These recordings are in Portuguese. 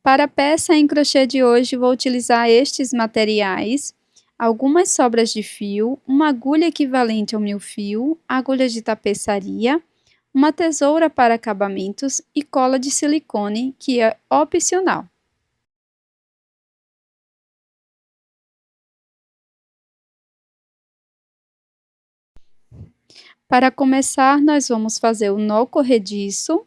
Para a peça em crochê de hoje, vou utilizar estes materiais, algumas sobras de fio, uma agulha equivalente ao milfio, agulha de tapeçaria, uma tesoura para acabamentos e cola de silicone, que é opcional. Para começar, nós vamos fazer o nó corrediço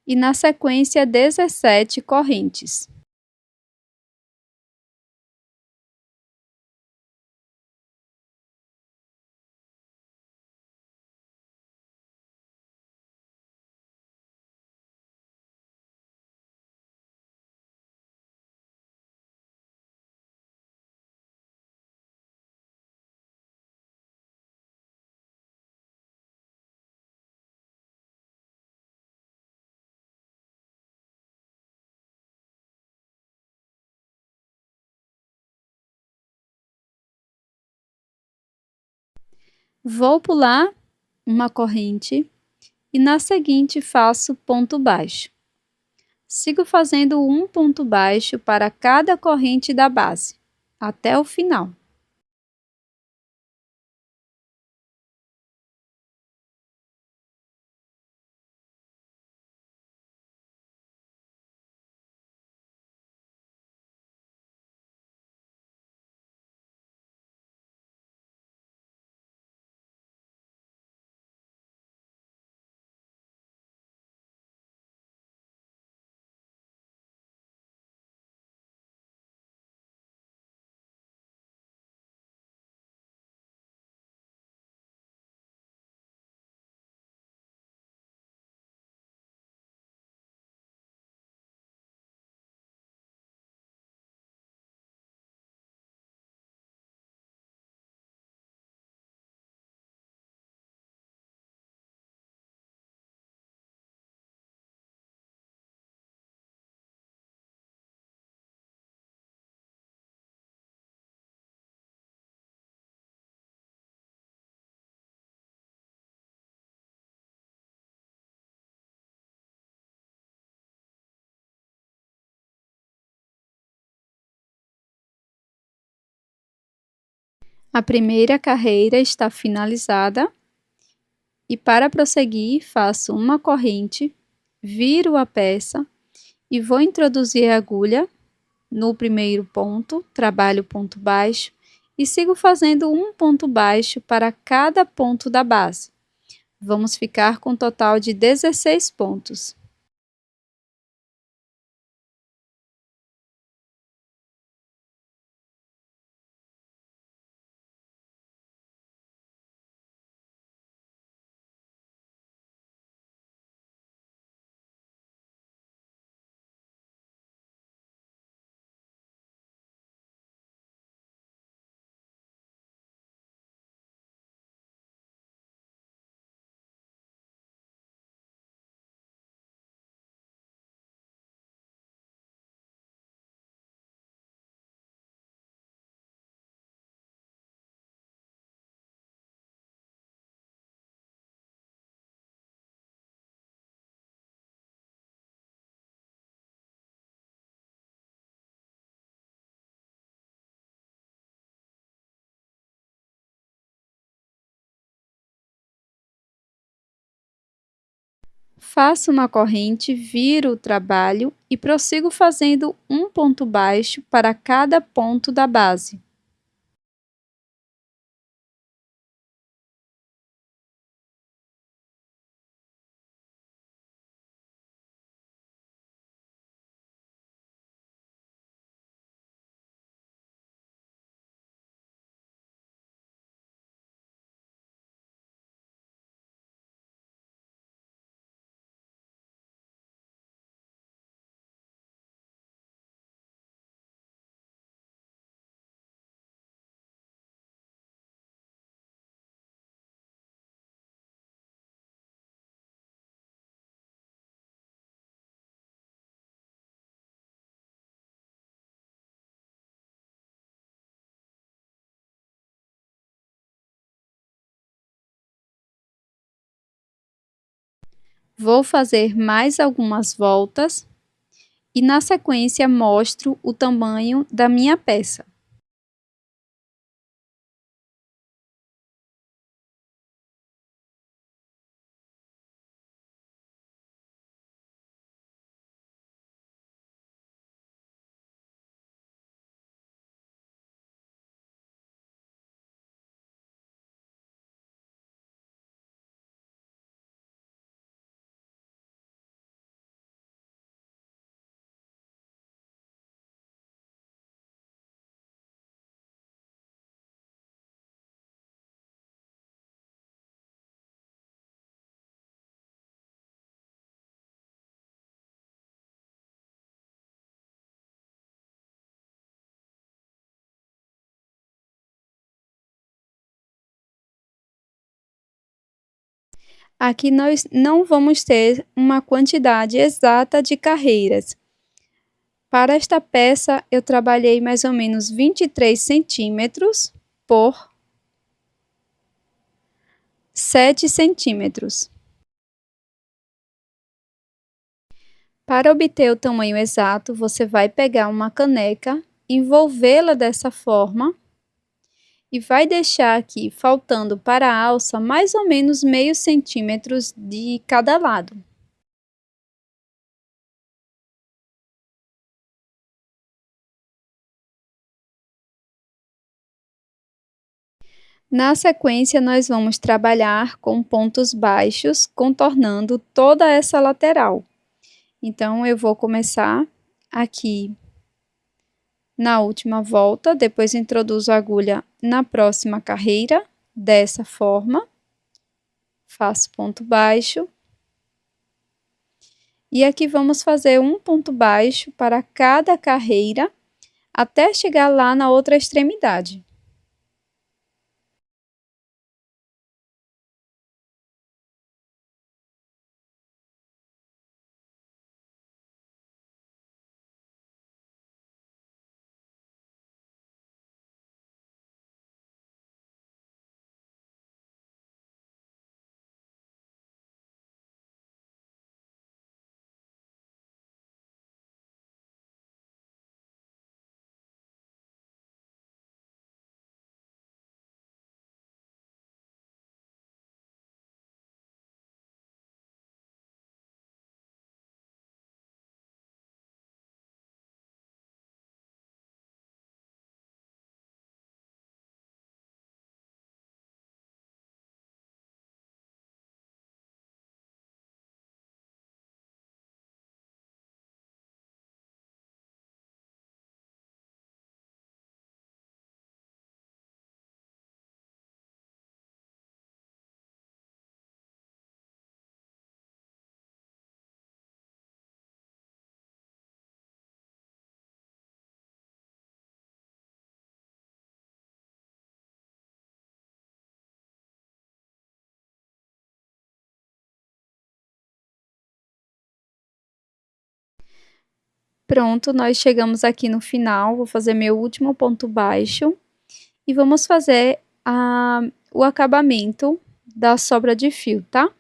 e, na sequência, 17 correntes. Vou pular uma corrente e, na seguinte, faço ponto baixo. Sigo fazendo um ponto baixo para cada corrente da base, até o final. A primeira carreira está finalizada e, para prosseguir, faço uma corrente, viro a peça e vou introduzir a agulha no primeiro ponto, trabalho ponto baixo e sigo fazendo um ponto baixo para cada ponto da base. Vamos ficar com um total de 16 pontos. Faço uma corrente, viro o trabalho e prossigo fazendo um ponto baixo para cada ponto da base. Vou fazer mais algumas voltas e na sequência mostro o tamanho da minha peça. Aqui nós não vamos ter uma quantidade exata de carreiras. Para esta peça, eu trabalhei mais ou menos 23 centímetros por 7 centímetros. Para obter o tamanho exato, você vai pegar uma caneca, envolvê-la dessa forma e vai deixar aqui, faltando para a alça, mais ou menos meio centímetro de cada lado. Na sequência, nós vamos trabalhar com pontos baixos, contornando toda essa lateral. Então, eu vou começar aqui na última volta, depois introduzo a agulha na próxima carreira, dessa forma. Faço ponto baixo. E aqui vamos fazer um ponto baixo para cada carreira, até chegar lá na outra extremidade. Pronto, nós chegamos aqui no final, vou fazer meu último ponto baixo e vamos fazer o acabamento da sobra de fio, tá?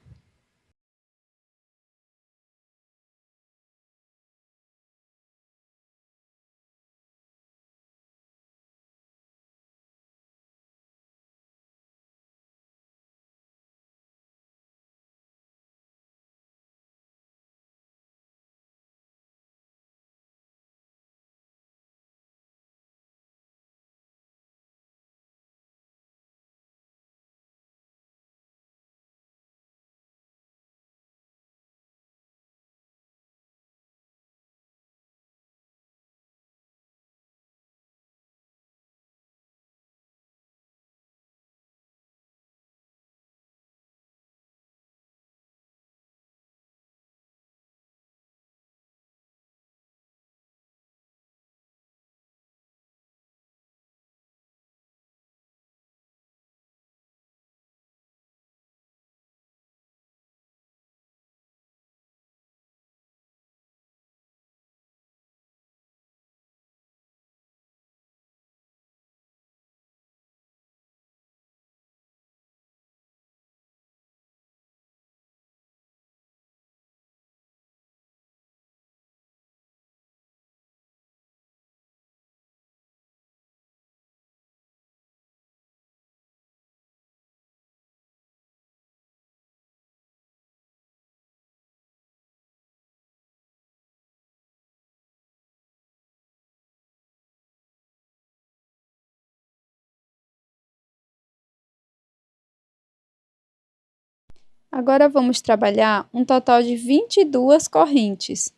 Agora vamos trabalhar um total de 22 correntes.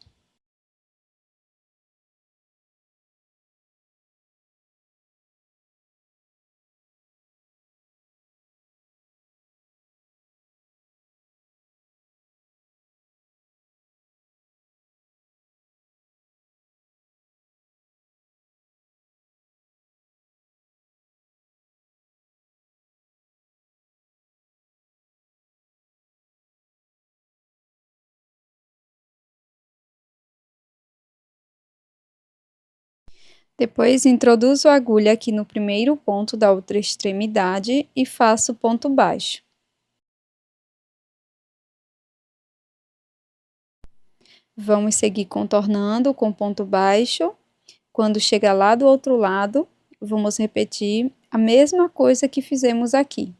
Depois, introduzo a agulha aqui no primeiro ponto da outra extremidade e faço ponto baixo. Vamos seguir contornando com ponto baixo. Quando chegar lá do outro lado, vamos repetir a mesma coisa que fizemos aqui.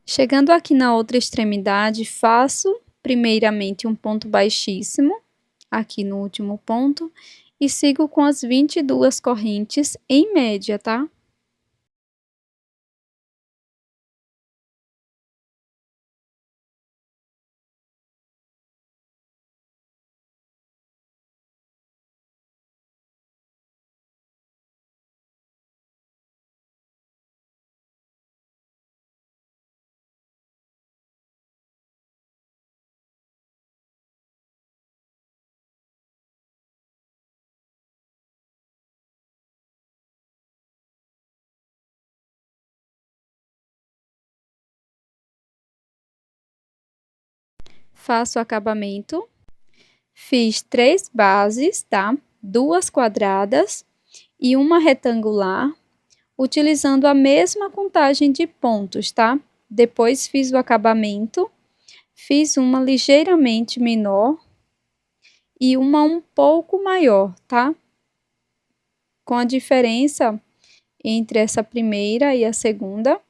Chegando aqui na outra extremidade, faço primeiramente um ponto baixíssimo, aqui no último ponto, e sigo com as 22 correntes em média, tá? Faço o acabamento. Fiz 3 bases, tá? 2 quadradas e uma retangular, utilizando a mesma contagem de pontos, tá? Depois fiz o acabamento, fiz uma ligeiramente menor e uma um pouco maior, tá? Com a diferença entre essa primeira e a segunda,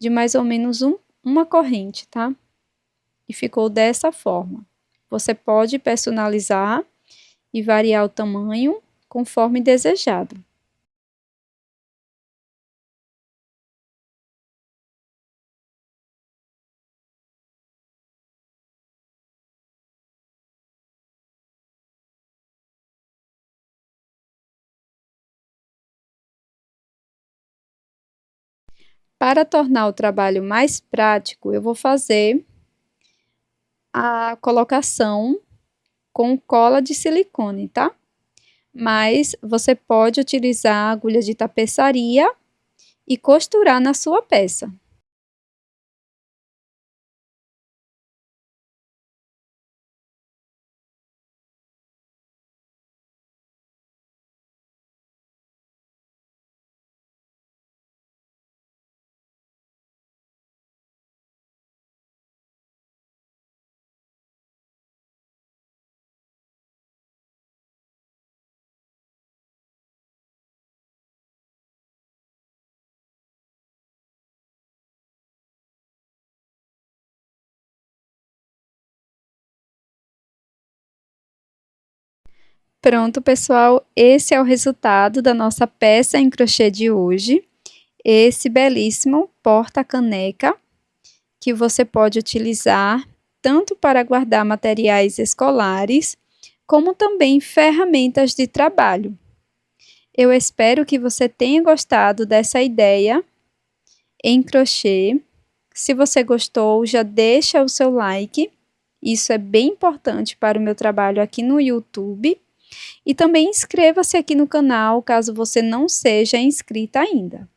de mais ou menos uma corrente, tá? E ficou dessa forma. Você pode personalizar e variar o tamanho conforme desejado. Para tornar o trabalho mais prático, eu vou fazer a colocação com cola de silicone, tá? Mas você pode utilizar agulha de tapeçaria e costurar na sua peça. Pronto, pessoal, esse é o resultado da nossa peça em crochê de hoje. Esse belíssimo porta-caneca que você pode utilizar tanto para guardar materiais escolares, como também ferramentas de trabalho. Eu espero que você tenha gostado dessa ideia em crochê. Se você gostou, já deixa o seu like. Isso é bem importante para o meu trabalho aqui no YouTube. E também inscreva-se aqui no canal, caso você não seja inscrita ainda.